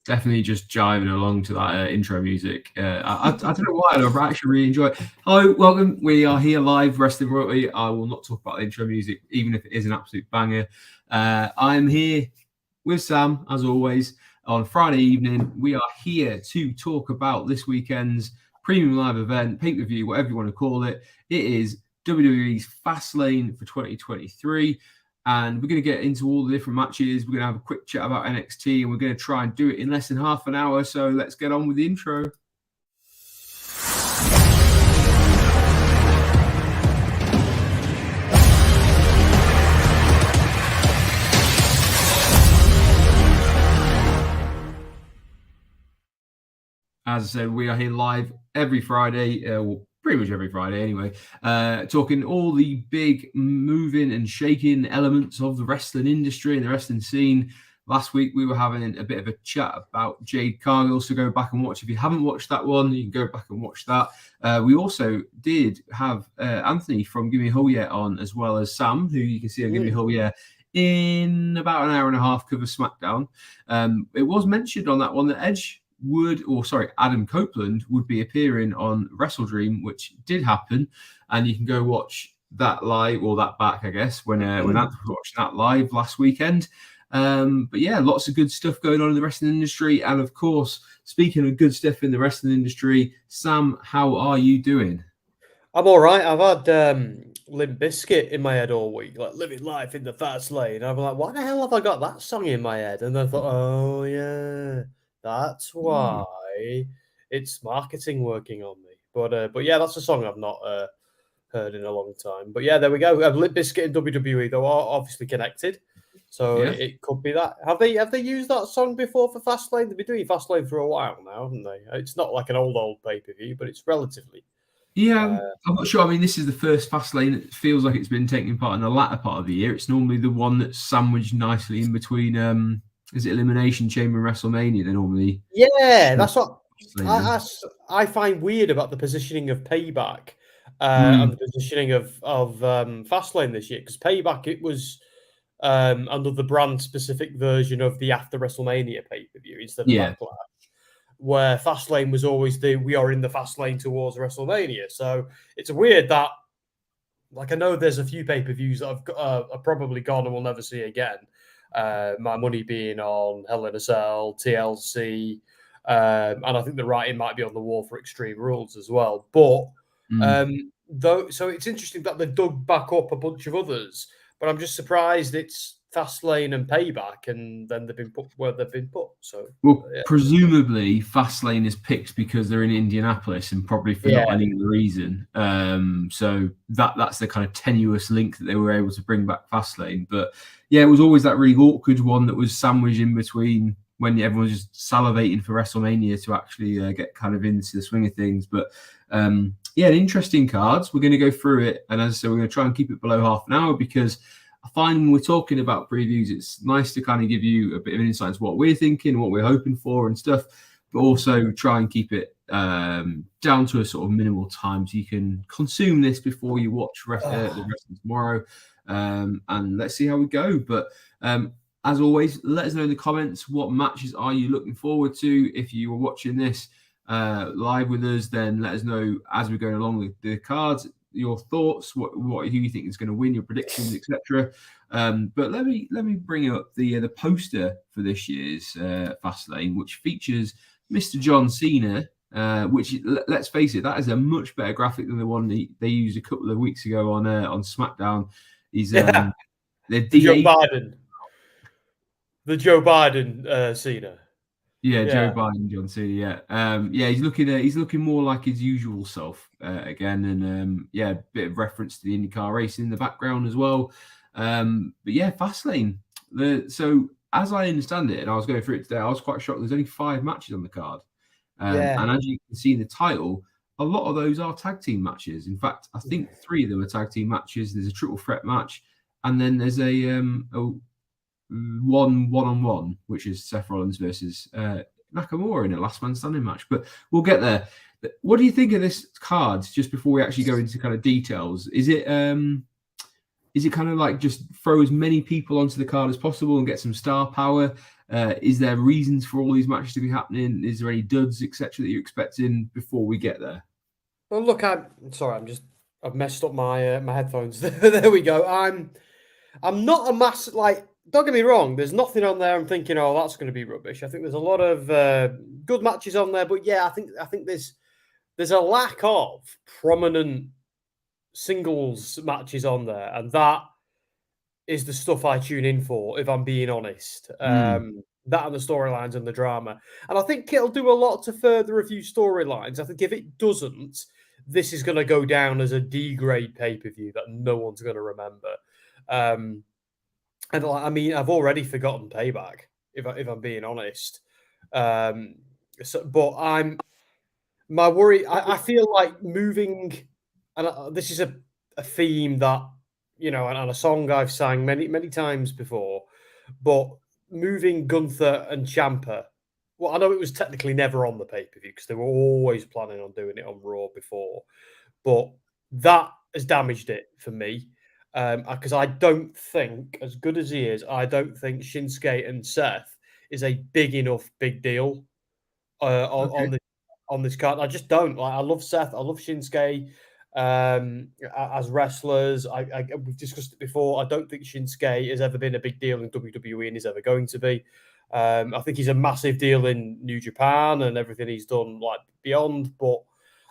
Definitely just jiving along to that intro music. I don't know why, I actually really enjoy it. Hello, welcome. We are here live, Wrestling Royalty. I will not talk about the intro music, even if it is an absolute banger. I'm here with Sam, as always, on Friday evening. We are here to talk about this weekend's premium live event, pay-per-view, whatever you want to call it. It is WWE's Fastlane for 2023. And we're going to get into all the different matches. We're going to have a quick chat about NXT, and we're going to try and do it in less than half an hour. So let's get on with the intro. As I said, we are here live every Friday, pretty much every Friday anyway, talking all the big moving and shaking elements of the wrestling industry and the wrestling scene. Last week, we were having a bit of a chat about Jade Cargill, so go back and watch. If you haven't watched that one, you can go back and watch that. We also did have Anthony from Gimme Hull Yeah on, as well as Sam, who you can see on Gimme Hull Yeah in about an hour and a half cover SmackDown. It was mentioned on that one that Adam Copeland would be appearing on Wrestle Dream, which did happen, and you can go watch that live, or that back, I guess, when Anthony was watching that live last weekend. But yeah, lots of good stuff going on in the wrestling industry, and of course, speaking of good stuff in the wrestling industry, Sam, how are you doing? I'm all right. I've had Limp Bizkit in my head all week, like Living Life in the Fast Lane. I'm like, why the hell have I got that song in my head? And I thought, oh yeah. That's why it's marketing working on me. But yeah, that's a song I've not heard in a long time. But yeah, there we go. Limp Bizkit and WWE, though, are obviously connected, so it could be that. Have they used that song before for Fastlane? They've been doing Fastlane for a while now, haven't they? It's not like an old pay-per-view, but it's relatively. Yeah, I'm not sure. I mean, this is the first Fastlane. It feels like it's been taking part in the latter part of the year. It's normally the one that's sandwiched nicely in between. Is it Elimination Chamber and WrestleMania? They're normally. Yeah, that's what I find weird about the positioning of Payback and the positioning of Fastlane this year, because Payback, it was under the brand specific version of the after WrestleMania pay-per-view instead of Backlash, where Fastlane was always we are in the Fastlane towards WrestleMania. So it's weird that, like, I know there's a few pay-per-views that are probably gone and we'll never see again. My money being on Hell in a Cell, TLC, and I think the writing might be on the wall for Extreme Rules as well. But so it's interesting that they dug back up a bunch of others, but I'm just surprised it's Fastlane and Payback, and then they've been put where they've been put. So, presumably Fastlane is picked because they're in Indianapolis, and probably for not any other reason. So that's the kind of tenuous link that they were able to bring back Fastlane. But yeah, it was always that really awkward one that was sandwiched in between when everyone was just salivating for WrestleMania to actually get kind of into the swing of things. But yeah, interesting cards. We're going to go through it, and as I said, we're going to try and keep it below half an hour, because I find when we're talking about previews, it's nice to kind of give you a bit of an insight into what we're thinking, what we're hoping for and stuff, but also try and keep it down to a sort of minimal time so you can consume this before you watch the wrestling tomorrow. And let's see how we go. But as always, let us know in the comments, what matches are you looking forward to? If you were watching this live with us, then let us know as we're going along with the cards, your thoughts, who you think is going to win, your predictions, etc. But let me bring up the poster for this year's Fastlane, which features Mr. John Cena, which, let's face it, that is a much better graphic than the one they used a couple of weeks ago on SmackDown. He's the Joe Biden. The Joe Biden Cena. Yeah, Joe Biden, John Cena. Yeah, he's looking more like his usual self again, and a bit of reference to the IndyCar racing in the background as well. But yeah, Fastlane. So as I understand it, and I was going through it today, I was quite shocked. There's only 5 matches on the card, and as you can see in the title, a lot of those are tag team matches. In fact, I think 3 of them are tag team matches. There's a triple threat match, and then there's a one-on-one, which is Seth Rollins versus Nakamura in a last man standing match. But we'll get there. What do you think of this card, just before we actually go into kind of details? Is it kind of like just throw as many people onto the card as possible and get some star power? Is there reasons for all these matches to be happening? Is there any duds, etc., that you're expecting before we get there? Well, look, I'm sorry. I've messed up my my headphones. There we go. I'm not a mass like. Don't get me wrong. There's nothing on there. I'm thinking, oh, that's going to be rubbish. I think there's a lot of good matches on there, but yeah, I think there's a lack of prominent singles matches on there, and that is the stuff I tune in for. If I'm being honest, that and the storylines and the drama, and I think it'll do a lot to further a few storylines. I think if it doesn't, this is going to go down as a D grade pay per view that no one's going to remember. And I mean, I've already forgotten Payback. If I'm being honest, but my worry. I feel like moving, and this is a theme that and a song I've sang many times before, but moving Gunther and Ciampa. Well, I know it was technically never on the pay per view because they were always planning on doing it on Raw before, but that has damaged it for me. Because I don't think, as good as he is, I don't think Shinsuke and Seth is a big deal on this card. I just don't. Like, I love Seth. I love Shinsuke as wrestlers. We've discussed it before. I don't think Shinsuke has ever been a big deal in WWE and is ever going to be. I think he's a massive deal in New Japan and everything he's done like beyond, but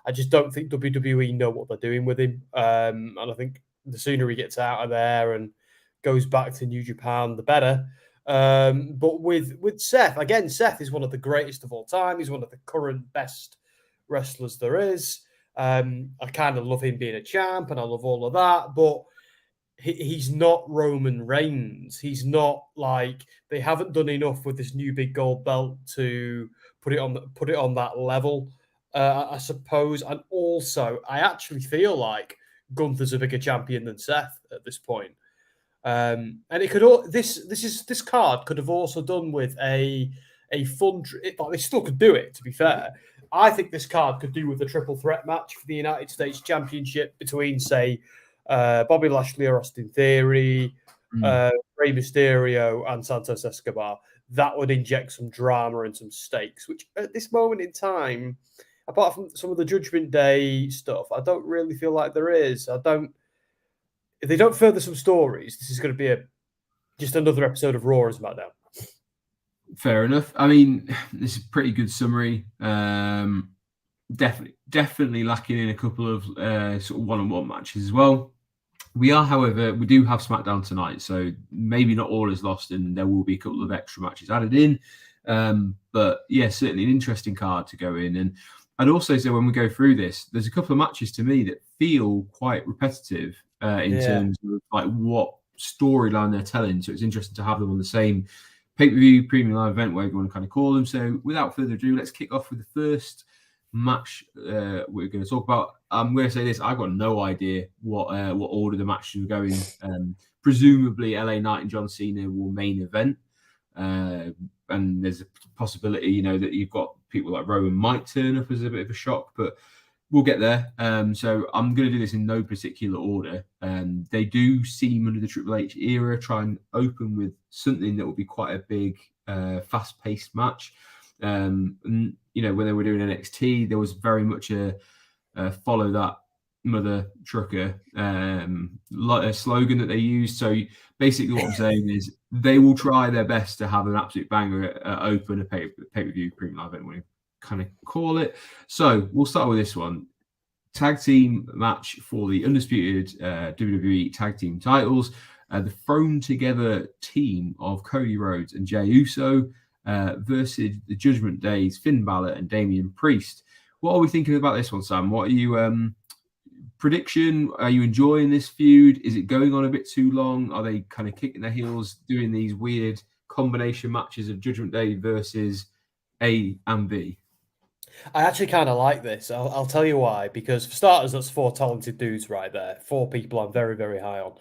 I just don't think WWE know what they're doing with him. And I think the sooner he gets out of there and goes back to New Japan, the better. But with Seth, again, Seth is one of the greatest of all time. He's one of the current best wrestlers there is. I kind of love him being a champ and I love all of that, but he's not Roman Reigns. He's not like they haven't done enough with this new big gold belt to put it on that level. I suppose, and also I actually feel like Gunther's a bigger champion than Seth at this point. And it could this card could have also done with a fun. They still could do it. To be fair, I think this card could do with a triple threat match for the United States Championship between, say, Bobby Lashley or Austin Theory, Rey Mysterio, and Santos Escobar. That would inject some drama and some stakes, which at this moment in time, apart from some of the Judgment Day stuff, I don't really feel like there is. If they don't further some stories, this is going to be just another episode of Raw and SmackDown. Fair enough. I mean, this is a pretty good summary. Definitely lacking in a couple of sort of one-on-one matches as well. We do have SmackDown tonight, so maybe not all is lost, and there will be a couple of extra matches added in. But yeah, certainly an interesting card to go in. And I'd also say when we go through this, there's a couple of matches to me that feel quite repetitive in terms of like what storyline they're telling. So it's interesting to have them on the same pay-per-view premium live event, whatever you want to kind of call them. So without further ado, let's kick off with the first match we're going to talk about. I'm going to say this: I've got no idea what order the matches are going. Presumably, LA Knight and John Cena will main event, and there's a possibility, that you've got people like Rowan might turn up as a bit of a shock, but we'll get there. So I'm going to do this in no particular order. They do seem under the Triple H era try and open with something that will be quite a big, fast-paced match. And, when they were doing NXT, there was very much a follow that mother trucker a slogan that they used. So basically what I'm saying is they will try their best to have an absolute banger open a pay-per-view premium live event, kind of call it. So we'll start with this one. Tag team match for the undisputed WWE tag team titles. The thrown together team of Cody Rhodes and Jey Uso versus the Judgment Day's Finn Balor and Damian Priest. What are we thinking about this one, Sam? What are you prediction? Are you enjoying this feud? Is it going on a bit too long? Are they kind of kicking their heels doing these weird combination matches of Judgment Day versus A and B? I actually kind of like this. I'll tell you why. Because for starters, that's 4 talented dudes right there. 4 people I'm very, very high on.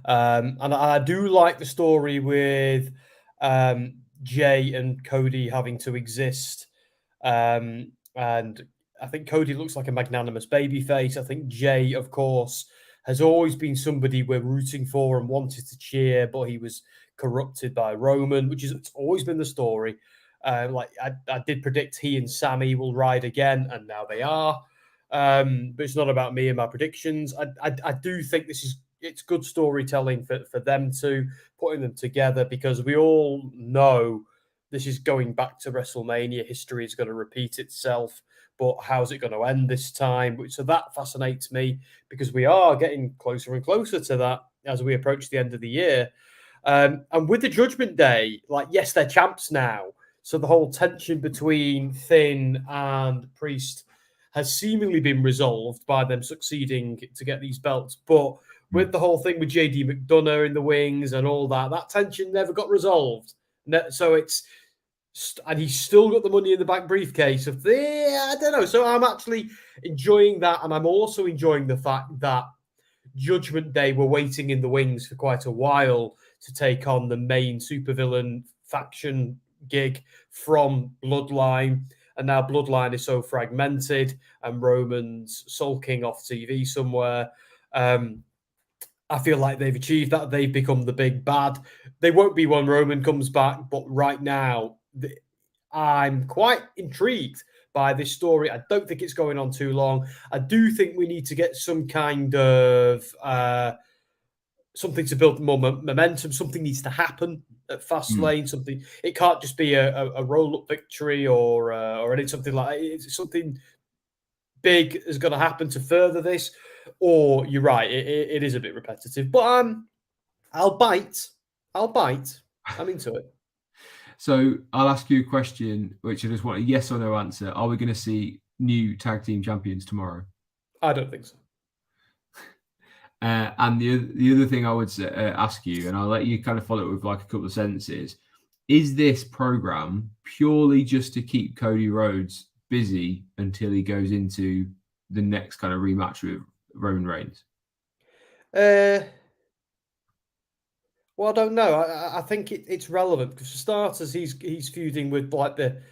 And I do like the story with Jey and Cody having to exist. And I think Cody looks like a magnanimous babyface. I think Jey, of course, has always been somebody we're rooting for and wanted to cheer, but he was corrupted by Roman, which is it's always been the story. Like I did predict he and Sammy will ride again, and now they are. But it's not about me and my predictions. I do think it's good storytelling for them to putting them together, because we all know this is going back to WrestleMania. History is going to repeat itself, but how's it going to end this time? So that fascinates me, because we are getting closer and closer to that as we approach the end of the year. And with the Judgment Day, like, yes, they're champs now. So the whole tension between Finn and Priest has seemingly been resolved by them succeeding to get these belts. But with the whole thing with JD McDonough in the wings and all that, that tension never got resolved. So and he's still got the Money in the Bank briefcase. I don't know. So I'm actually enjoying that. And I'm also enjoying the fact that Judgment Day were waiting in the wings for quite a while to take on the main supervillain faction gig from Bloodline. And now Bloodline is so fragmented and Roman's sulking off TV somewhere. I feel like they've achieved that. They've become the big bad. They won't be when Roman comes back, but right now, I'm quite intrigued by this story. I don't think it's going on too long. I do think we need to get some kind of something to build more momentum. Something needs to happen at Fastlane. Something. It can't just be a roll-up victory or anything, something like that. It's something big is going to happen to further this. Or you're right, it is a bit repetitive. But I'll bite. I'm into it. So I'll ask you a question, which I just want a yes or no answer. Are we going to see new tag team champions tomorrow? I don't think so. And the other thing I would ask you, and I'll let you kind of follow it with like a couple of sentences, is this program purely just to keep Cody Rhodes busy until he goes into the next kind of rematch with Roman Reigns? Well, I don't know. I think it's relevant because for starters, he's feuding with like the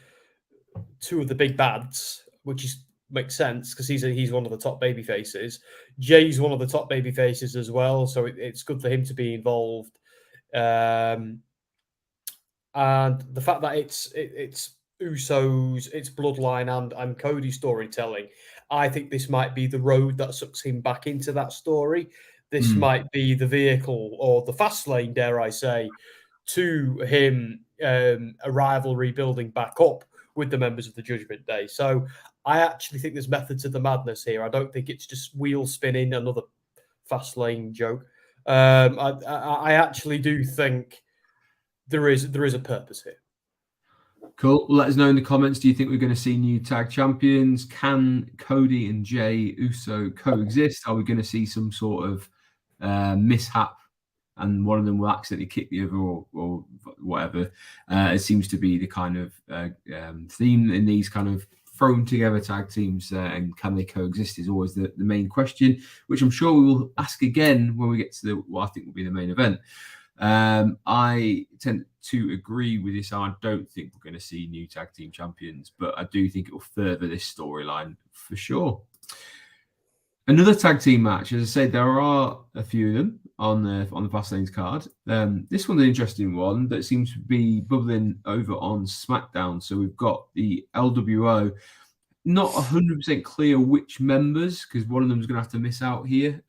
two of the big bads, which makes sense because he's one of the top baby faces. Jay's one of the top baby faces as well, so it's good for him to be involved. And the fact that it's Usos, it's Bloodline and Cody storytelling, I think this might be the road that sucks him back into that story. This might be the vehicle or the fast lane, dare I say, to him a rivalry building back up with the members of the Judgment Day. So I actually think there's method to the madness here. I don't think it's just wheel spinning, another fast lane joke. I actually do think there is a purpose here. Cool. Well, let us know in the comments. Do you think we're going to see new tag champions? Can Cody and Jay Uso coexist? Are we going to see some sort of mishap and one of them will accidentally kick the other or whatever? It seems to be the kind of theme in these kind of thrown together tag teams, and can they coexist is always the main question, which I'm sure we will ask again when we get to what I think will be the main event. I tend to agree with this. I don't think we're going to see new tag team champions, but I do think it will further this storyline for sure. Another tag team match, as I said, there are a few of them on the Fastlane's card. This one's an interesting one that seems to be bubbling over on SmackDown. So we've got the LWO. Not 100% clear which members, because one of them is going to have to miss out here.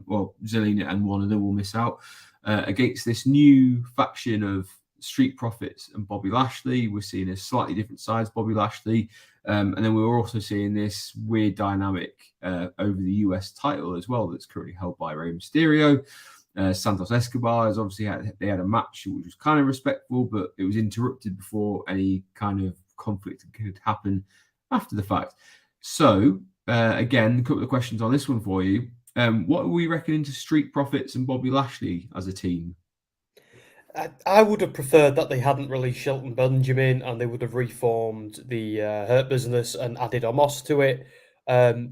Well, Zelina and one of them will miss out against this new faction of Street Profits and Bobby Lashley. We're seeing a slightly different size Bobby Lashley. And then we're also seeing this weird dynamic over the US title as well that's currently held by Rey Mysterio. Santos Escobar has obviously they had a match which was kind of respectful, but it was interrupted before any kind of conflict could happen after the fact. So, again, a couple of questions on this one for you. What are we reckoning to Street Profits and Bobby Lashley as a team? I would have preferred that they hadn't released Shelton Benjamin and they would have reformed the Hurt Business and added Omos to it,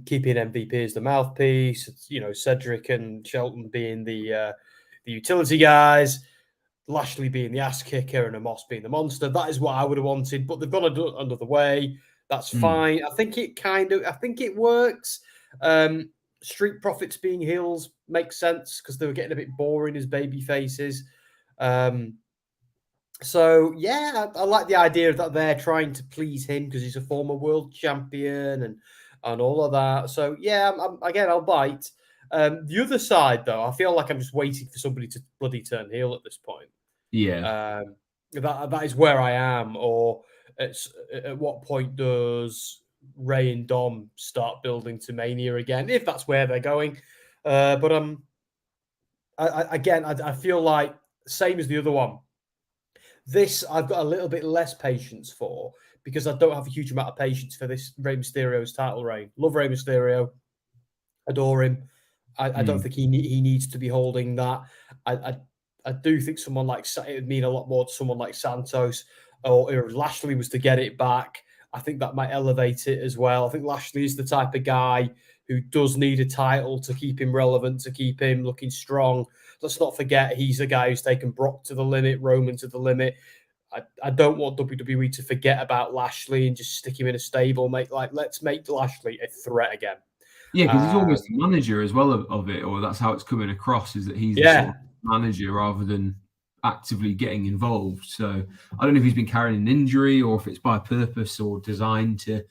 keeping MVP as the mouthpiece. Cedric and Shelton being the utility guys, Lashley being the ass kicker, and Omos being the monster. That is what I would have wanted, but they've gone another way. That's fine. I think it works. Street Profits being heels makes sense because they were getting a bit boring as baby faces. So yeah, I like the idea that they're trying to please him because he's a former world champion and all of that. So yeah, again, I'll bite. The other side, though, I feel like I'm just waiting for somebody to bloody turn heel at this point. Yeah. That is where I am. Or at what point does Ray and Dom start building to Mania again? If that's where they're going, but I feel like same as the other one. This I've got a little bit less patience for because I don't have a huge amount of patience for this Rey Mysterio's title reign. Love Rey Mysterio, adore him. I don't think he needs to be holding that. I do think someone like it would mean a lot more to someone like Santos or if Lashley was to get it back. I think that might elevate it as well. I think Lashley is the type of guy who does need a title to keep him relevant, to keep him looking strong. Let's not forget he's a guy who's taken Brock to the limit, Roman to the limit. I don't want WWE to forget about Lashley and just stick him in a stable. Let's make Lashley a threat again. Yeah, because he's almost the manager as well of it, or that's how it's coming across, is that he's the sort of manager rather than actively getting involved. So I don't know if he's been carrying an injury or if it's by purpose or designed to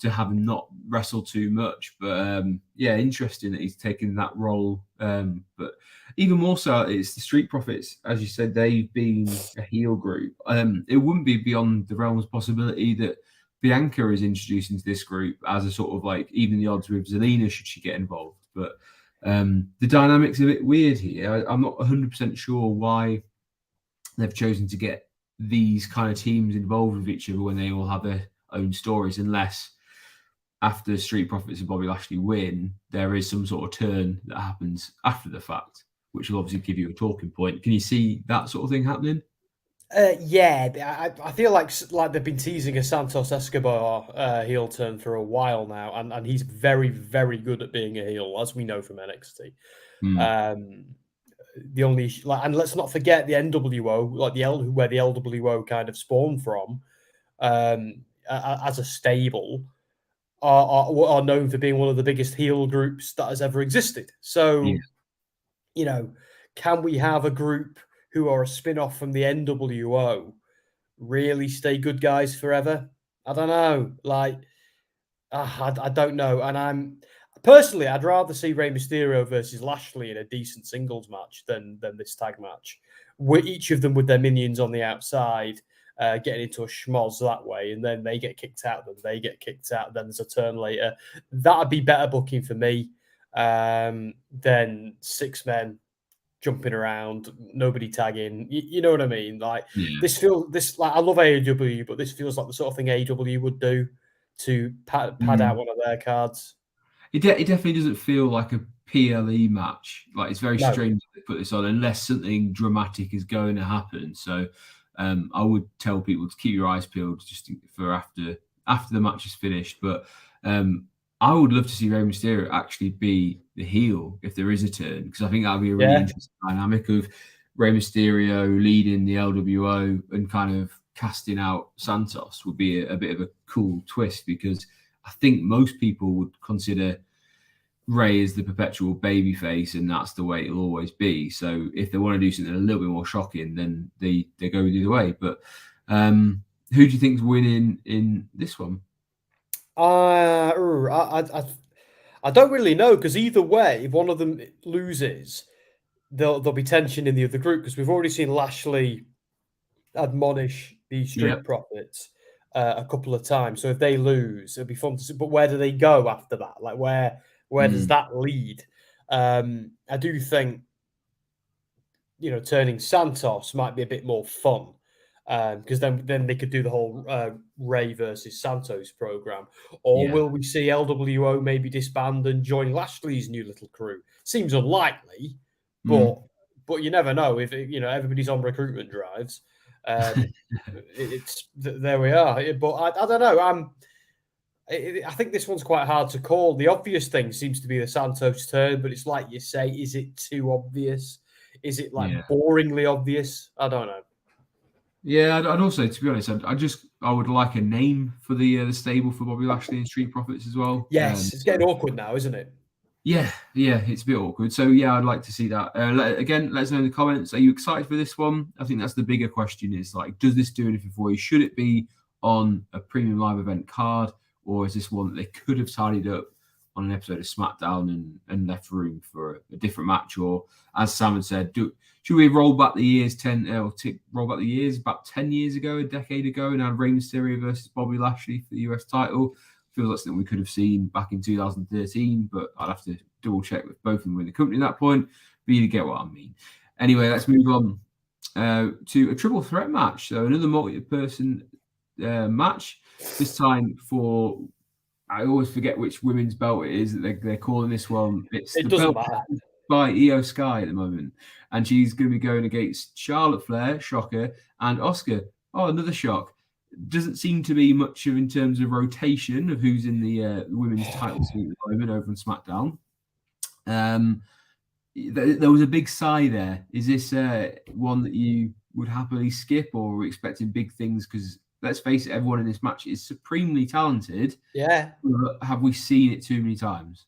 have him not wrestle too much. But yeah, interesting that he's taken that role. But even more so, it's the Street Profits, as you said, they've been a heel group. It wouldn't be beyond the realms of possibility that Bianca is introduced into this group as a sort of like even the odds with Zelina should she get involved. But the dynamic's a bit weird here. I'm not 100% sure why they've chosen to get these kind of teams involved with each other when they all have their own stories, unless after Street Profits and Bobby Lashley win, there is some sort of turn that happens after the fact, which will obviously give you a talking point. Can you see that sort of thing happening? Yeah, I feel like they've been teasing a Santos Escobar heel turn for a while now, and he's very, very good at being a heel, as we know from NXT. The only and let's not forget the NWO, where the LWO kind of spawned from, as a stable, are known for being one of the biggest heel groups that has ever existed. So, can we have a group who are a spin-off from the NWO really stay good guys forever? I don't know. I don't know. And I'd rather see Rey Mysterio versus Lashley in a decent singles match than this tag match. With each of them with their minions on the outside, getting into a schmoz that way, and then they get kicked out, then they get kicked out, then there's a turn later. That'd be better booking for me than 6 men jumping around, nobody tagging. You know what I mean? I love AEW, but this feels like the sort of thing AEW would do to pad out one of their cards. It definitely doesn't feel like a PLE match. Like it's very strange to put this on unless something dramatic is going to happen. So I would tell people to keep your eyes peeled just for after the match is finished. But I would love to see Rey Mysterio actually be the heel if there is a turn, because I think that would be a really interesting dynamic of Rey Mysterio leading the LWO and kind of casting out Santos would be a bit of a cool twist, because I think most people would consider Rey as the perpetual babyface, and that's the way it'll always be. So if they want to do something a little bit more shocking, then they go the other way. But who do you think's winning in this one? I don't really know, because either way, if one of them loses, there'll be tension in the other group, because we've already seen Lashley admonish the Street Profits a couple of times. So if they lose, it'll be fun to see. But where do they go after that? Like where does that lead? I do think turning Santos might be a bit more fun. Because then they could do the whole Rey versus Santos program. Or will we see LWO maybe disband and join Lashley's new little crew? Seems unlikely, but you never know. If everybody's on recruitment drives, there we are. But I don't know. I think this one's quite hard to call. The obvious thing seems to be the Santos turn, but it's like you say, is it too obvious? Is it boringly obvious? I don't know. Yeah, I'd also, to be honest, I would like a name for the stable for Bobby Lashley and Street Profits as well. Yes, it's getting awkward now, isn't it? Yeah, it's a bit awkward. So yeah, I'd like to see that. Again, let us know in the comments. Are you excited for this one? I think that's the bigger question. Is like, does this do anything for you? Should it be on a premium live event card, or is this one that they could have tidied up on an episode of SmackDown and left room for a different match? Or as Sam had said, should we roll back the years roll back the years about 10 years ago, a decade ago, and have Rey Mysterio versus Bobby Lashley for the US title? Feels like something we could have seen back in 2013, but I'd have to double check with both of them in the company at that point. But you get what I mean. Anyway, let's move on to a triple threat match. So another multi-person match. This time for, I always forget which women's belt it is that they're calling this one. It the doesn't belt matter. By Io Sky at the moment, and she's going to be going against Charlotte Flair, shocker, and Asuka. Oh, another shock. Doesn't seem to be much of in terms of rotation of who's in the women's title suite at the moment over on SmackDown. There was a big sigh there. Is this one that you would happily skip, or are we expecting big things? Because let's face it, everyone in this match is supremely talented. Yeah. But have we seen it too many times?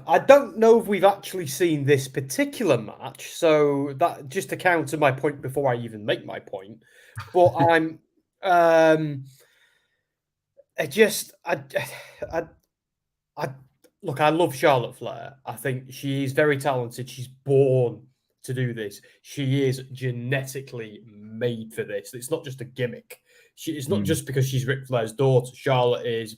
I don't know if we've actually seen this particular match, so that just to counter my point before I even make my point. But I'm, look, I love Charlotte Flair. I think she is very talented. She's born to do this. She is genetically made for this. It's not just a gimmick. It's not just because she's Ric Flair's daughter. Charlotte is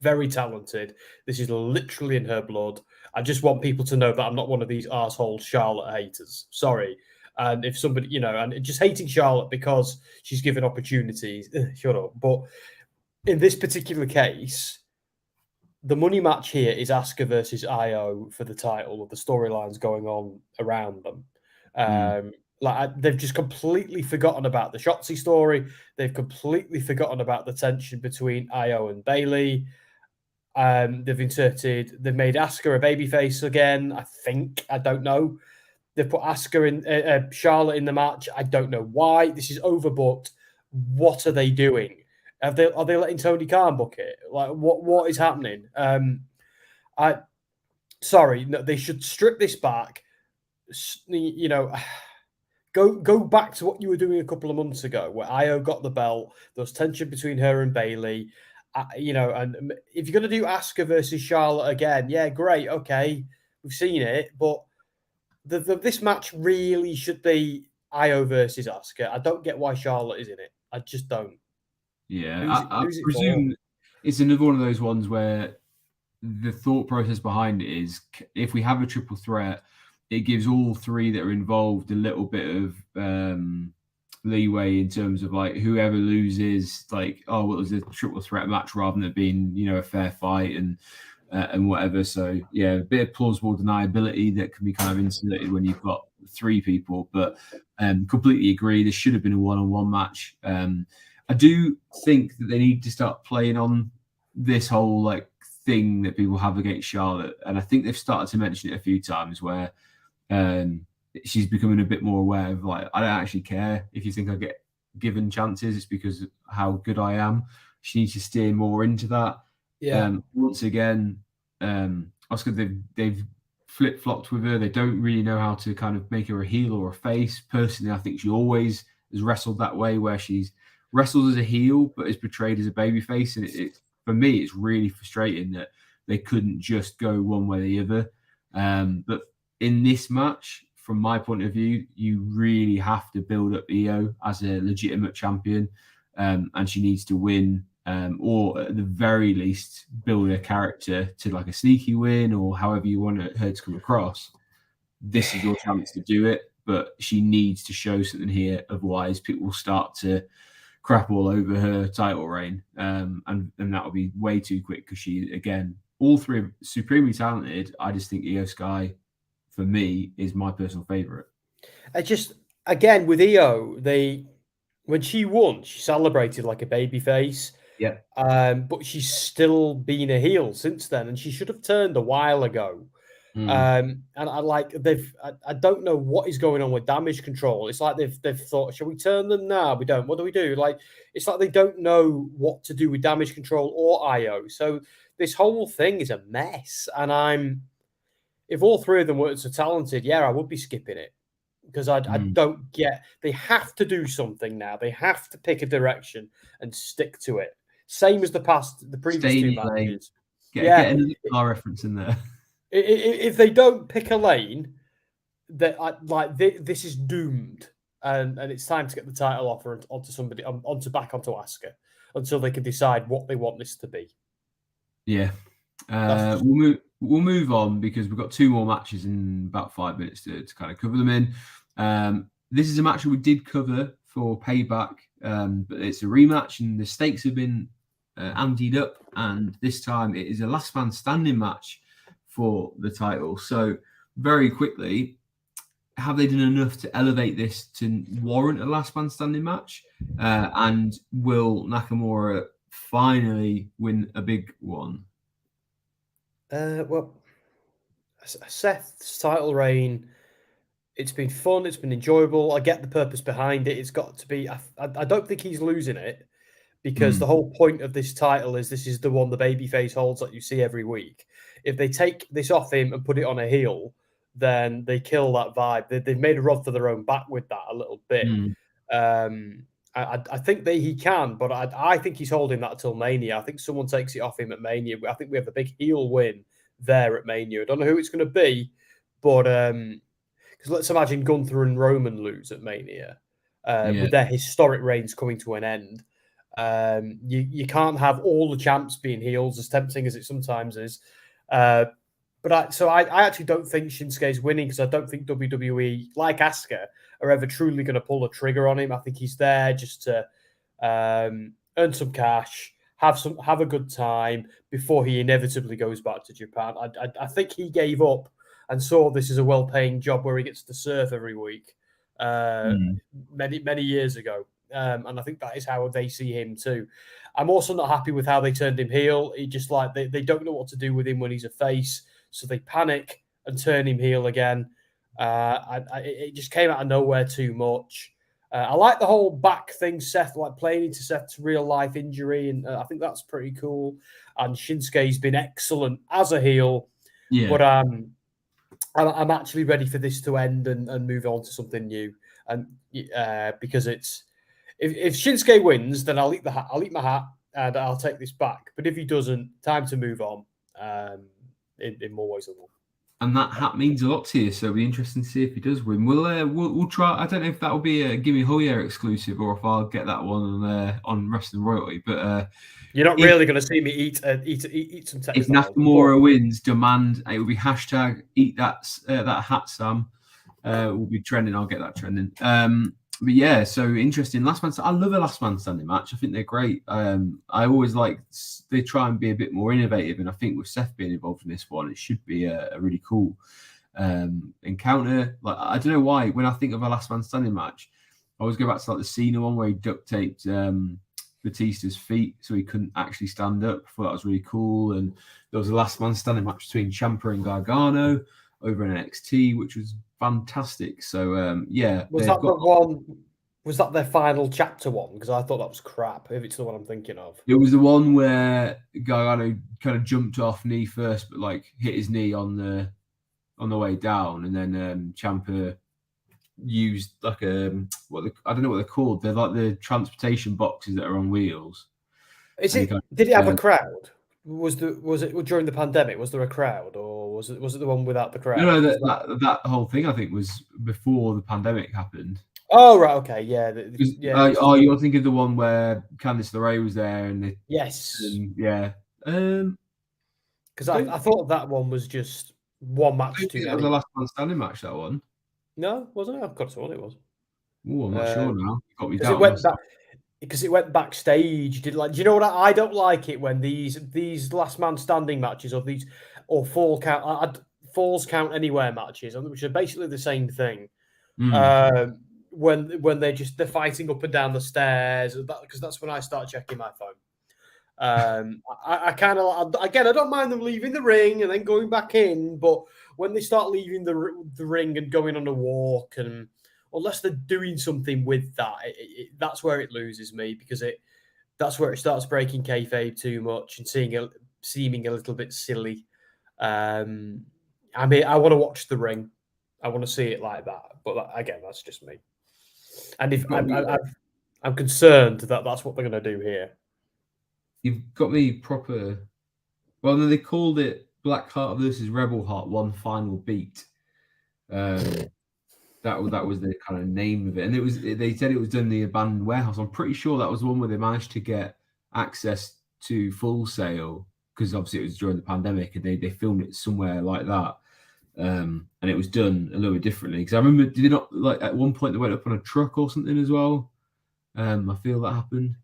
very talented. This is literally in her blood. I just want people to know that I'm not one of these arsehole Charlotte haters. Sorry. And if somebody, and just hating Charlotte because she's given opportunities, shut up. But in this particular case, the money match here is Asuka versus Io for the title, of the storylines going on around them. They've just completely forgotten about the Shotzi story. They've completely forgotten about the tension between Io and Bayley. They've made Asuka a babyface again. I think, I don't know. They've put Asuka in Charlotte in the match. I don't know why. This is overbooked. What are they doing? Are they letting Tony Khan book it? Like what is happening? They should strip this back. Go back to what you were doing a couple of months ago, where Io got the belt. There was tension between her and Bayley. And if you're going to do Asuka versus Charlotte again, yeah, great, okay, we've seen it, but this match really should be Io versus Asuka. I don't get why Charlotte is in it. I just don't. Yeah, I presume it's another one of those ones where the thought process behind it is, if we have a triple threat, it gives all three that are involved a little bit of leeway in terms of like whoever loses, like, oh, well, it was a triple threat match rather than it being, a fair fight and whatever. So yeah, a bit of plausible deniability that can be kind of inserted when you've got three people. But completely agree, this should have been a one-on-one match. I do think that they need to start playing on this whole like thing that people have against Charlotte, and I think they've started to mention it a few times where she's becoming a bit more aware of, like, I don't actually care if you think I get given chances, it's because of how good I am. She needs to steer more into that. Yeah. Once again, Oscar, they've flip-flopped with her. They don't really know how to kind of make her a heel or a face. Personally, I think she always has wrestled that way, where she's wrestled as a heel but is portrayed as a babyface. And it for me, it's really frustrating that they couldn't just go one way or the other. But in this match, from my point of view, you really have to build up Io as a legitimate champion, and she needs to win, or at the very least build a character to like a sneaky win, or however you want her to come across. This is your chance to do it, but she needs to show something here. Otherwise, people will start to crap all over her title reign, and that will be way too quick, because she, again, all three are supremely talented. I just think Io Sky, for me, is my personal favorite. Again, with Io, when she won, she celebrated like a babyface. Yeah. But she's still been a heel since then, and she should have turned a while ago. And I don't know what is going on with Damage Control. It's like they've thought, shall we turn them now? We don't. What do we do? Like, it's like they don't know what to do with Damage Control or Io. So this whole thing is a mess, and if all three of them weren't so talented, yeah, I would be skipping it because I don't get. They have to do something now. They have to pick a direction and stick to it. Same as the previous two matches. Get another car reference in there. If they don't pick a lane, that this is doomed, and it's time to get the title offer onto somebody, onto Asuka, until they can decide what they want this to be. Yeah, we'll move on because we've got 2 more matches in about 5 minutes to kind of cover them in. This is a match that we did cover for Payback, but it's a rematch, and the stakes have been andied up, and this time it is a last man standing match for the title. So very quickly, have they done enough to elevate this to warrant a last man standing match? And will Nakamura finally win a big one? Well, Seth's title reign, it's been fun, it's been enjoyable. I get the purpose behind it. It's got to be. I don't think he's losing it, because the whole point of this title is this is the one the babyface holds that you see every week. If they take this off him and put it on a heel, then they kill that vibe. They've made a rod for their own back with that a little bit. I think he can, but I think he's holding that till Mania. I think someone takes it off him at Mania. I think we have a big heel win there at Mania. I don't know who it's going to be, but because let's imagine Gunther and Roman lose at Mania with their historic reigns coming to an end. You can't have all the champs being heels, as tempting as it sometimes is. But I actually don't think Shinsuke's winning, because I don't think WWE, like Asuka, are ever truly going to pull a trigger on him. I think he's there just to earn some cash, have a good time before he inevitably goes back to Japan. I think he gave up and saw this as a well-paying job where he gets to surf every week many years ago. And I think that is how they see him too. I'm also not happy with how they turned him heel. He just they don't know what to do with him when he's a face, so they panic and turn him heel again. It just came out of nowhere too much. I like the whole back thing, Seth, like playing into Seth's real life injury, and I think that's pretty cool. And Shinsuke's been excellent as a heel, but I'm actually ready for this to end and move on to something new. And because it's if Shinsuke wins, then I'll eat my hat and I'll take this back. But if he doesn't, time to move on. In more ways than one. And that hat means a lot to you, so it'll be interesting to see if he does win. We'll try. I don't know if that will be a Gimme Hoyer exclusive or if I'll get that one on Wrestling Royalty. But you're not really going to see me eat some textiles. If Nakamura wins, demand it will be hashtag eat that hat, Sam. Will be trending. I'll get that trending. But yeah, so interesting. Last man. I love a last man standing match. I think they're great. I always like they try and be a bit more innovative, and I think with Seth being involved in this one, it should be a really cool encounter. Like I don't know why when I think of a last man standing match, I always go back to like the Cena one where he duct taped Batista's feet so he couldn't actually stand up. I thought that was really cool. And there was a last man standing match between Ciampa and Gargano over in NXT, which was fantastic. So yeah, was that the one? Was that their final chapter one? Because I thought that was crap. If it's the one I'm thinking of, it was the one where Gargano kind of jumped off knee first, but like hit his knee on the way down, and then Ciampa used like I don't know what they're called. They're like the transportation boxes that are on wheels. Did it have a crowd? Was it during the pandemic? Was there a crowd, or was it the one without the crowd? No, that whole thing I think was before the pandemic happened. Oh right, okay, yeah. You're thinking of the one where Candice LeRae was there, and yes, yeah. Because I thought that one was just one match too many. That was the last man standing match. That one. No, wasn't it? I've got to what it was. Oh, I'm not sure now. You got me down. Because it went backstage. Do you know what? I don't like it when these last man standing matches or falls count anywhere matches, which are basically the same thing. When they're fighting up and down the stairs, because that's when I start checking my phone. I kind of again, I don't mind them leaving the ring and then going back in, but when they start leaving the ring and going on a walk, and unless they're doing something with that, that's where it loses me, because that's where it starts breaking kayfabe too much and seeming a little bit silly. I mean, I want to watch the ring. I want to see it like that. But again, that's just me. And if I'm concerned that that's what they're going to do here. You've got me proper. Well, then they called it Blackheart versus Rebel Heart, one final beat. That was the kind of name of it, and they said it was done in the abandoned warehouse. I'm pretty sure that was the one where they managed to get access to Full Sail, because obviously it was during the pandemic, and they filmed it somewhere like that. And it was done a little bit differently, because I remember, did they not, like, at one point they went up on a truck or something as well? I feel that happened.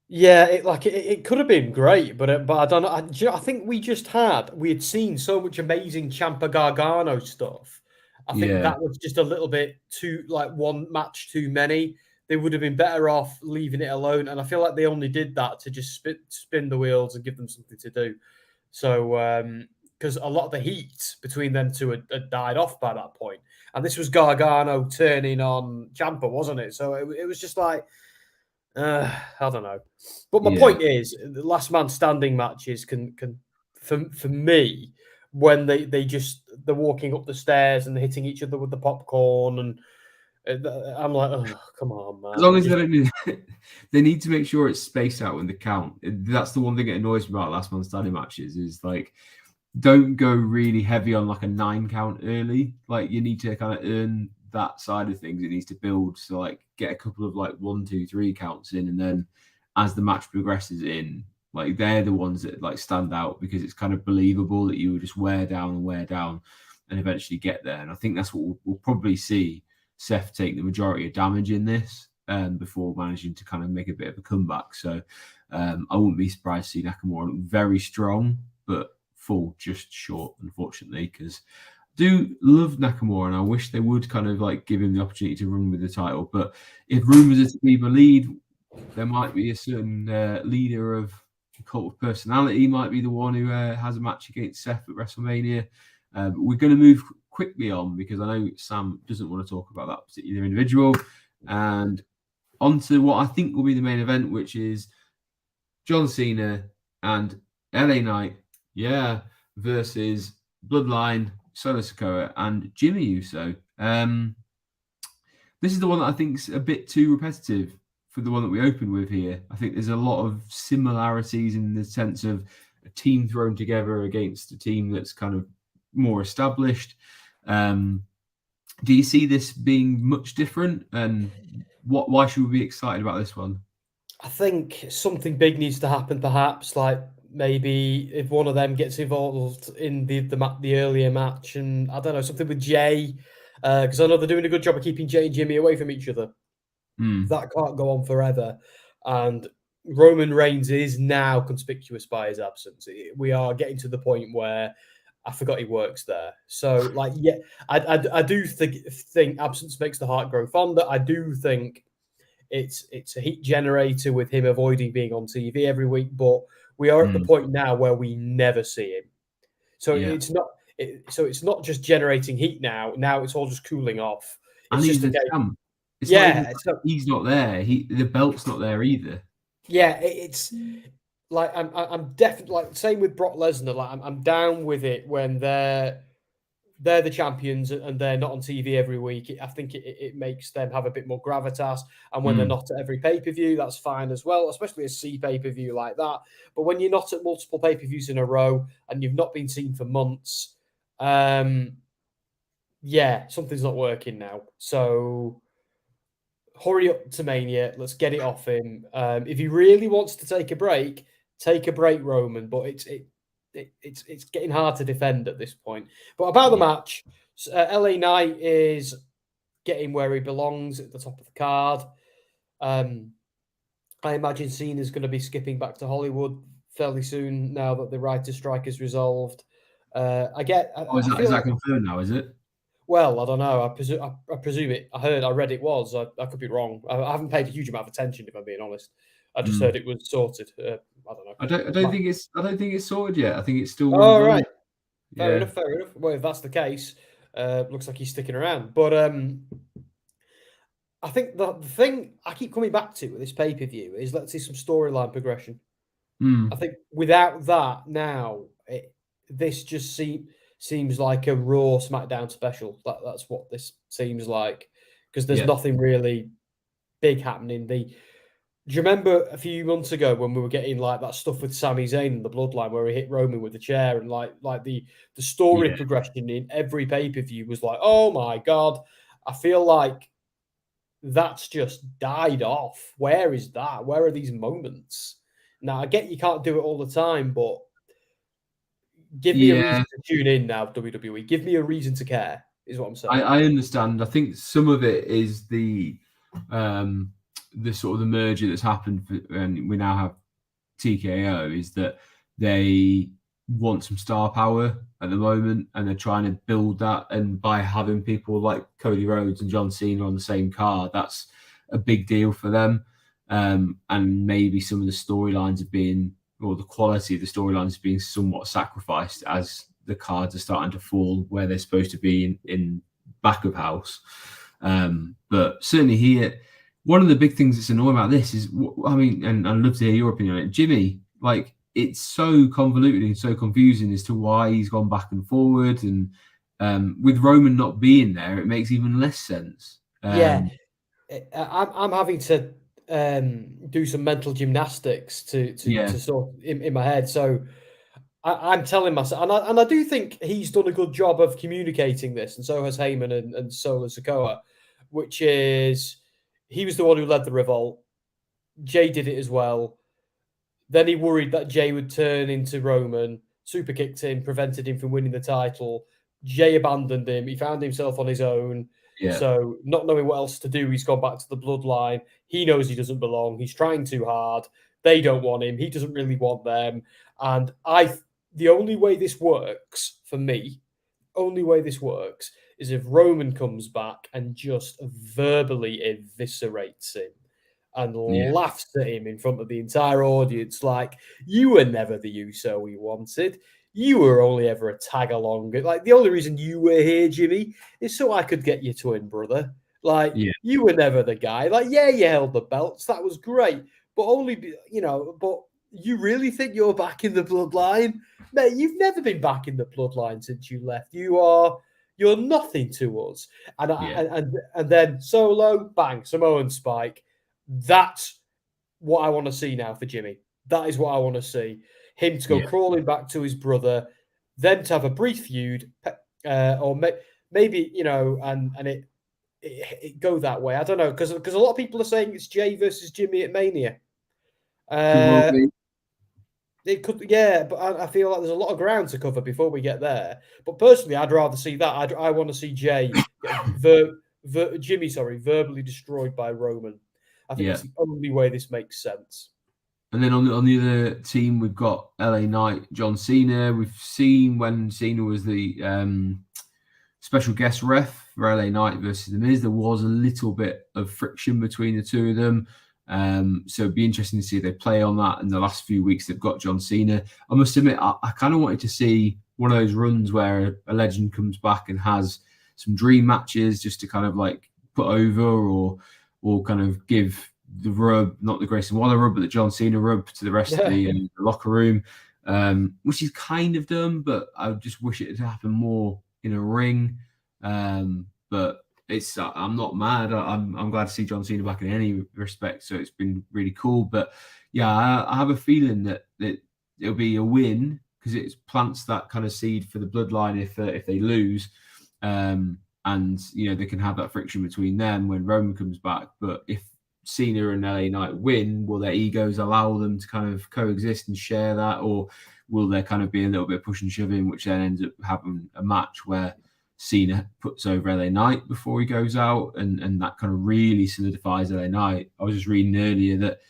Yeah, it could have been great, but I don't know. I think we had seen so much amazing Ciampa Gargano stuff. I think Yeah, that was just a little bit too, like, one match too many. They would have been better off leaving it alone, and I feel like they only did that to just spin the wheels and give them something to do. So, because a lot of the heat between them two had died off by that point, and this was Gargano turning on Ciampa, wasn't it? So it was just like, I don't know. But my point is, the last man standing matches can for me, when they're walking up the stairs and they're hitting each other with the popcorn, and I'm like, oh, come on, man. as long as they don't need, they need to make sure it's spaced out in the count. That's the one thing that annoys me about last man standing matches, is like, don't go really heavy on like a 9 count early. Like, you need to kind of earn that side of things. It needs to build, so like get a couple of like 1, 2, 3 counts in, and then as the match progresses in, like, they're the ones that like stand out, because it's kind of believable that you will just wear down and eventually get there. And I think that's what we'll probably see Seth take the majority of damage in this, before managing to kind of make a bit of a comeback. So I wouldn't be surprised to see Nakamura look very strong, but fall just short, unfortunately, because I do love Nakamura, and I wish they would kind of like give him the opportunity to run with the title. But if rumours are to be believed, there might be a certain leader of cult of personality might be the one who has a match against Seth at WrestleMania. But we're going to move quickly on, because I know Sam doesn't want to talk about that particular individual, and onto what I think will be the main event, which is John Cena and LA Knight, versus Bloodline, Solo Sikoa, and Jimmy Uso. This is the one that I think is a bit too repetitive for the one that we opened with here. I think there's a lot of similarities in the sense of a team thrown together against a team that's kind of more established. Do you see this being much different? And why should we be excited about this one? I think something big needs to happen, perhaps, like maybe if one of them gets involved in the earlier match, and I don't know, something with Jay, because I know they're doing a good job of keeping Jay and Jimmy away from each other. That can't go on forever, and Roman Reigns is now conspicuous by his absence. We are getting to the point where I forgot he works there. So, like, yeah, I do think absence makes the heart grow fonder. I do think it's a heat generator with him avoiding being on TV every week, but we are at the point now where we never see him. So it's not just generating heat now. Now it's all just cooling off. And It's he's just a the game. champ. It's not Yeah, even, he's not there. The belt's not there either. yeah. It's like I'm definitely, like, same with Brock Lesnar. Like, I'm down with it when they're the champions and they're not on TV every week. I think it makes them have a bit more gravitas. And when they're not at every pay-per-view, that's fine as well, especially a C pay-per-view like that. But when you're not at multiple pay-per-views in a row and you've not been seen for months, something's not working now. So hurry up to Mania. Let's get it off him. If he really wants to take a break, Roman. But it's getting hard to defend at this point. But about the match, LA Knight is getting where he belongs at the top of the card. I imagine Cena's going to be skipping back to Hollywood fairly soon now that the writer's strike is resolved. Is that confirmed now? Is it? Well, I don't know. I presume it. I read it was. I could be wrong. I haven't paid a huge amount of attention, if I'm being honest. I just heard it was sorted. I don't know. I don't think it's sorted yet. I think it's still. Oh, right. Fair enough. Well, if that's the case, looks like he's sticking around. But I think the thing I keep coming back to with this pay-per-view is, let's see some storyline progression. I think without that now, this just seems like a Raw SmackDown special. That's what this seems like, because there's nothing really big happening. Do you remember a few months ago when we were getting like that stuff with Sami Zayn and the Bloodline, where he hit Roman with the chair, and like the story progression in every pay-per-view was like, oh my god. I feel like that's just died off. Where is that? Where are these moments? Now I get you can't do it all the time, but give me a reason to tune in now, WWE. Give me a reason to care, is what I'm saying. I understand. I think some of it is the sort of the merger that's happened, and we now have TKO, is that they want some star power at the moment, and they're trying to build that. And by having people like Cody Rhodes and John Cena on the same card, that's a big deal for them. And maybe some of the storylines are being, or the quality of the storylines is being somewhat sacrificed as the cards are starting to fall where they're supposed to be in back of house. But certainly here, one of the big things that's annoying about this is, I mean, and I'd love to hear your opinion on it, Jimmy, like, it's so convoluted and so confusing as to why he's gone back and forward. And with Roman not being there, it makes even less sense. I'm having to do some mental gymnastics to sort in my head. So I'm telling myself, and I do think he's done a good job of communicating this, and so has Heyman and so has Sikoa, which is he was the one who led the revolt. Jay did it as well. Then he worried that Jay would turn into Roman, super kicked him, prevented him from winning the title. Jay abandoned him. He found himself on his own. Yeah. So not knowing what else to do, he's gone back to the Bloodline. He knows he doesn't belong. He's trying too hard. They don't want him. He doesn't really want them. And the only way this works for me, is if Roman comes back and just verbally eviscerates him and laughs at him in front of the entire audience, like, you were never the Uso we wanted. You were only ever a tag along. Like, the only reason you were here, Jimmy, is so I could get your twin brother. Like, you were never the guy. Like, yeah, you held the belts. That was great. But but you really think you're back in the Bloodline? Mate, you've never been back in the Bloodline since you left. You're nothing to us. And then Solo, bang, Samoan Spike. That's what I want to see now for Jimmy. That is what I want to see. Him to go crawling back to his brother, then to have a brief feud, or maybe, and it go that way. I don't know, because a lot of people are saying it's Jay versus Jimmy at Mania. It could, but I feel like there's a lot of ground to cover before we get there. But personally, I'd rather see that. I want to see Jay Jimmy verbally destroyed by Roman. I think that's the only way this makes sense. And then on the other team, we've got LA Knight, John Cena. We've seen when Cena was the special guest ref for LA Knight versus The Miz, there was a little bit of friction between the two of them. So it'd be interesting to see if they play on that in the last few weeks. They've got John Cena. I must admit, I kind of wanted to see one of those runs where a legend comes back and has some dream matches just to kind of like put over or kind of give the rub, not the Grayson Waller rub, but the John Cena rub to the rest of the locker room, which is kind of done, but I just wish it had happened more in a ring. But I'm not mad. I'm glad to see John Cena back in any respect. So it's been really cool. But yeah, I have a feeling that it'll be a win because it plants that kind of seed for the Bloodline if they lose. And they can have that friction between them when Roman comes back. But if Cena and LA Knight win, will their egos allow them to kind of coexist and share that, or will there kind of be a little bit of push and shoving, which then ends up having a match where Cena puts over LA Knight before he goes out, and that kind of really solidifies LA Knight. I was just reading earlier that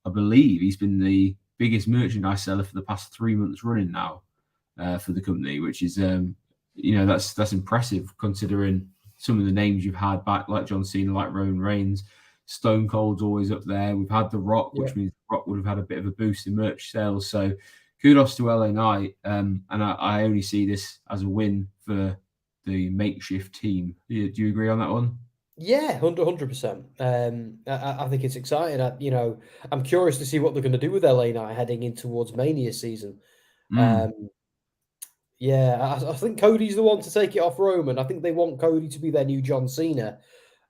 I believe he's been the biggest merchandise seller for the past 3 months running now for the company, which is that's impressive considering some of the names you've had back, like John Cena, like Roman Reigns. Stone Cold's always up there. We've had The Rock, which means The Rock would have had a bit of a boost in merch sales. So kudos to LA Knight. And I only see this as a win for the makeshift team. Do you agree on that one? Yeah, 100%. I think it's exciting. I'm curious to see what they're going to do with LA Knight heading in towards Mania season. Yeah, I think Cody's the one to take it off Roman. I think they want Cody to be their new John Cena.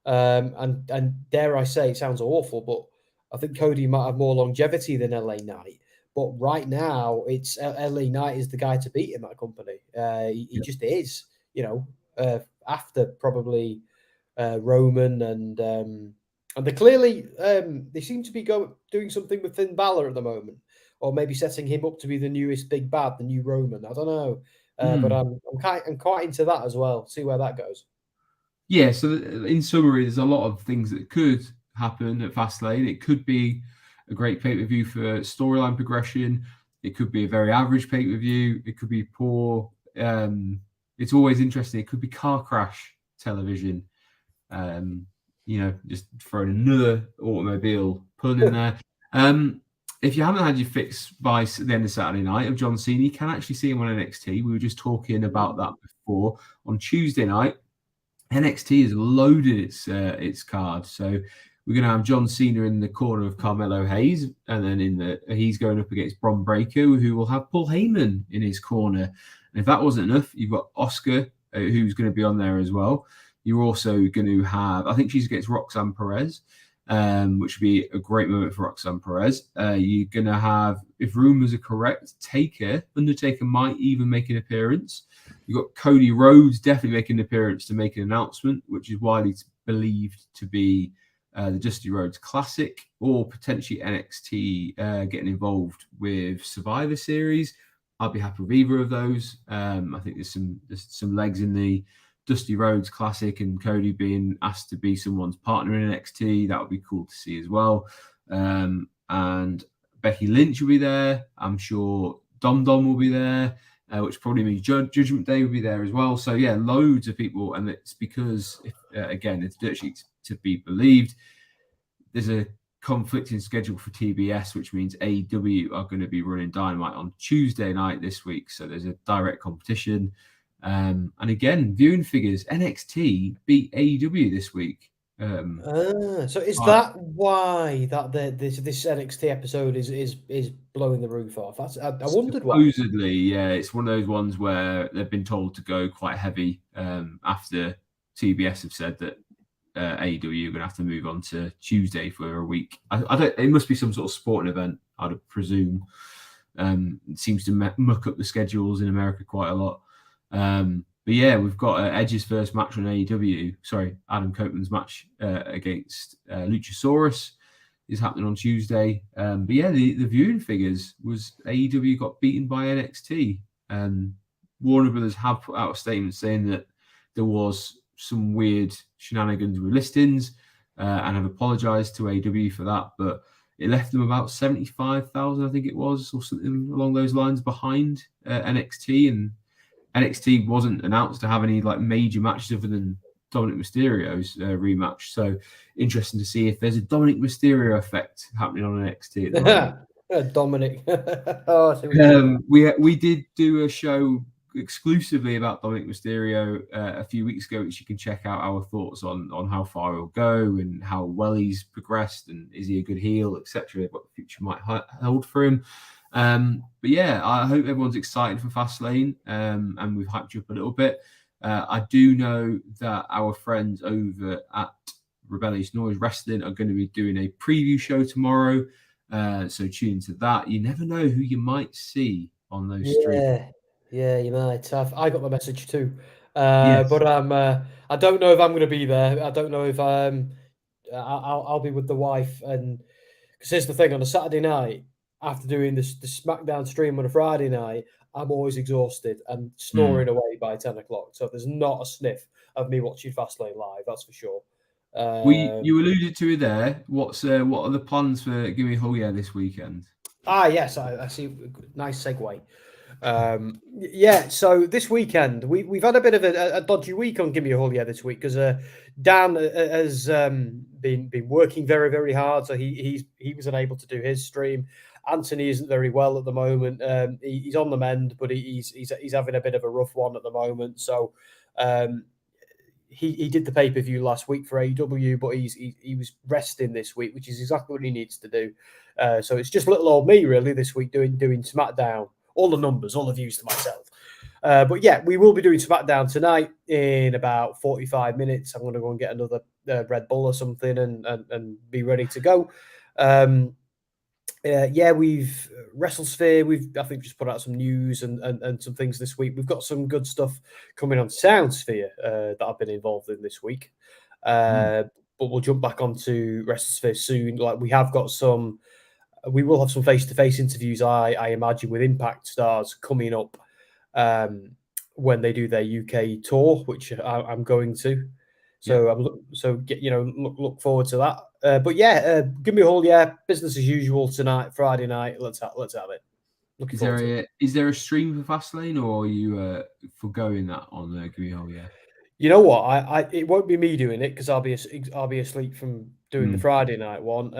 And dare I say, it sounds awful, but I think Cody might have more longevity than LA Knight. But right now, it's LA Knight is the guy to beat in that company. He just is, after probably Roman and they're clearly they seem to be doing something with Finn Balor at the moment, or maybe setting him up to be the newest big bad, the new Roman. I don't know, but I'm quite into that as well. See where that goes. Yeah, so in summary, there's a lot of things that could happen at Fastlane. It could be a great pay-per-view for storyline progression. It could be a very average pay-per-view. It could be poor. It's always interesting. It could be car crash television. Just throwing another automobile pun in there. If you haven't had your fix by the end of Saturday night of John Cena, you can actually see him on NXT. We were just talking about that before. On Tuesday night, NXT has loaded its card, so we're going to have John Cena in the corner of Carmelo Hayes, and then he's going up against Bron Breakker, who will have Paul Heyman in his corner. And if that wasn't enough, you've got Oscar, who's going to be on there as well. You're also going to have, I think she's against Roxanne Perez, which would be a great moment for Roxanne Perez. You're going to have, if rumors are correct, Undertaker might even make an appearance. You've got Cody Rhodes definitely making an appearance to make an announcement, which is widely believed to be the Dusty Rhodes Classic, or potentially NXT getting involved with Survivor Series. I'll be happy with either of those. I think there's some legs in the Dusty Rhodes Classic, and Cody being asked to be someone's partner in NXT. That would be cool to see as well. And Becky Lynch will be there. I'm sure Dom will be there. Which probably means Judgment Day will be there as well. So, yeah, loads of people. And it's because, again, it's dirt sheets to be believed. There's a conflicting schedule for TBS, which means AEW are going to be running Dynamite on Tuesday night this week. So there's a direct competition. And again, viewing figures, NXT beat AEW this week. So is that why that this NXT episode is blowing the roof off? I wondered why. Supposedly, yeah, it's one of those ones where they've been told to go quite heavy after TBS have said that AEW are going to have to move on to Tuesday for a week. I don't. It must be some sort of sporting event, I'd presume. It seems to muck up the schedules in America quite a lot. But yeah, we've got Edge's first match on AEW. Sorry, Adam Copeland's match against Luchasaurus is happening on Tuesday. But yeah, the viewing figures was AEW got beaten by NXT. Warner Brothers have put out a statement saying that there was some weird shenanigans with listings and have apologized to AEW for that. But it left them about 75,000, I think it was, or something along those lines behind NXT. And NXT wasn't announced to have any like major matches other than Dominic Mysterio's rematch. So interesting to see if there's a Dominic Mysterio effect happening on NXT at the moment. Dominic. We did do a show exclusively about Dominic Mysterio a few weeks ago, which you can check out our thoughts on how far he'll go and how well he's progressed and is he a good heel, etc. What the future might hold for him. But yeah, I hope everyone's excited for Fastlane, and we've hyped you up a little bit. I do know that our friends over at Rebellious Noise Wrestling are going to be doing a preview show tomorrow. So tune into that. You never know who you might see on those streams. Yeah, you might. I got the message too. Yes. But I don't know if I'm going to be there. I don't know if I'll be with the wife. And because here's the thing, on a Saturday night, after doing the SmackDown stream on a Friday night, I'm always exhausted and snoring away by 10 o'clock. So there's not a sniff of me watching Fastlane live, that's for sure. You alluded to it there. What are the plans for Gimme a Hug Yeah this weekend? Yes, I see. Nice segue. So this weekend we've had a bit of a dodgy week on Gimme a Hug Yeah this week because Dan has been working very, very hard, so he was unable to do his stream. Anthony isn't very well at the moment. He's on the mend, but he's having a bit of a rough one at the moment. So he did the pay-per-view last week for AEW, but he was resting this week, which is exactly what he needs to do. So it's just little old me really this week doing SmackDown. All the numbers, all the views to myself. But yeah, we will be doing SmackDown tonight in about 45 minutes. I'm going to go and get another Red Bull or something and be ready to go. Yeah, we've WrestleSphere. We've, I think, just put out some news and some things this week. We've got some good stuff coming on SoundSphere that I've been involved in this week. But we'll jump back onto WrestleSphere soon. Like we have got some, we will have some face-to-face interviews. I imagine with Impact stars coming up when they do their UK tour, which I'm going to. So look forward to that. But yeah, give me a whole business as usual tonight, Friday night. Let's have it. Is there a stream for Fastlane, or are you forgoing that on Give Me a Whole Yeah? You know what? It won't be me doing it because I'll be asleep from doing the Friday night one.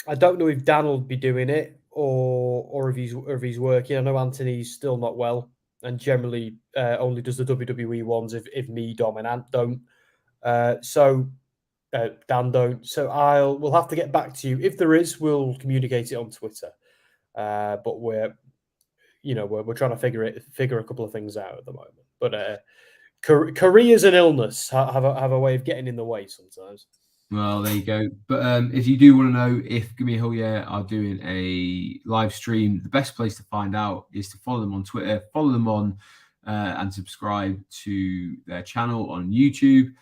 I don't know if Dan will be doing it or if he's working. I know Anthony's still not well and generally only does the WWE ones if me, Dom, and Ant don't. So Dan don't. So we'll have to get back to you. If there is, we'll communicate it on Twitter. But we're trying to figure a couple of things out at the moment. But careers and illness have a way of getting in the way sometimes. Well, there you go. But if you do want to know if Give Me a Hell Yeah are doing a live stream, the best place to find out is to follow them on Twitter, follow them on and subscribe to their channel on YouTube.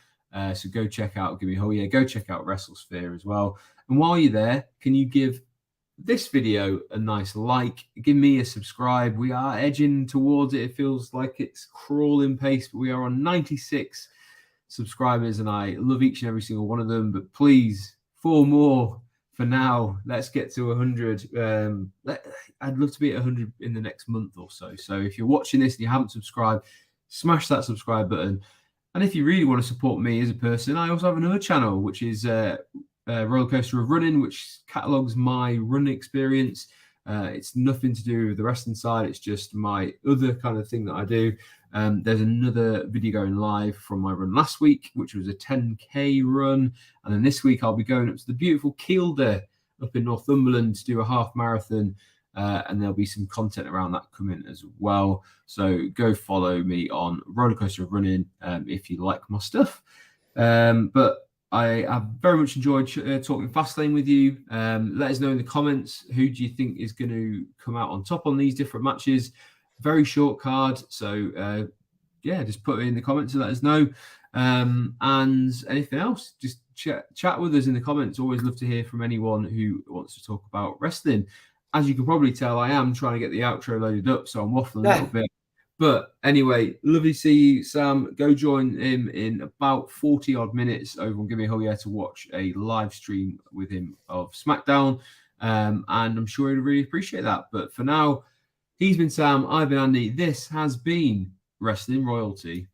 So go check out Give Me a Hell Yeah. Go check out WrestleSphere as well. And while you're there, can you give this video a nice like? Give me a subscribe. We are edging towards it. It feels like it's crawling pace, but we are on 96 subscribers and I love each and every single one of them, but please 4 more for now. Let's get to 100. I'd love to be at 100 in the next month or so. So if you're watching this and you haven't subscribed, smash that subscribe button. And if you really want to support me as a person, I also have another channel, which is Roller Coaster of Running, which catalogs my run experience. It's nothing to do with the wrestling side. It's just my other kind of thing that I do. There's another video going live from my run last week, which was a 10K run. And then this week I'll be going up to the beautiful Kielder up in Northumberland to do a half marathon. And there'll be some content around that coming as well. So go follow me on Roller Coaster of Running if you like my stuff. But I have very much enjoyed talking Fastlane with you. Let us know in the comments, who do you think is going to come out on top on these different matches? Very short card. So, just put it in the comments and let us know. And anything else, just chat with us in the comments. Always love to hear from anyone who wants to talk about wrestling. As you can probably tell, I am trying to get the outro loaded up, so I'm waffling a little bit. But anyway, lovely to see you, Sam. Go join him in about 40-odd minutes over on Give Me a Hell Yeah to watch a live stream with him of SmackDown. And I'm sure he'd really appreciate that. But for now, he's been Sam. I've been Andy. This has been Wrestling Royalty.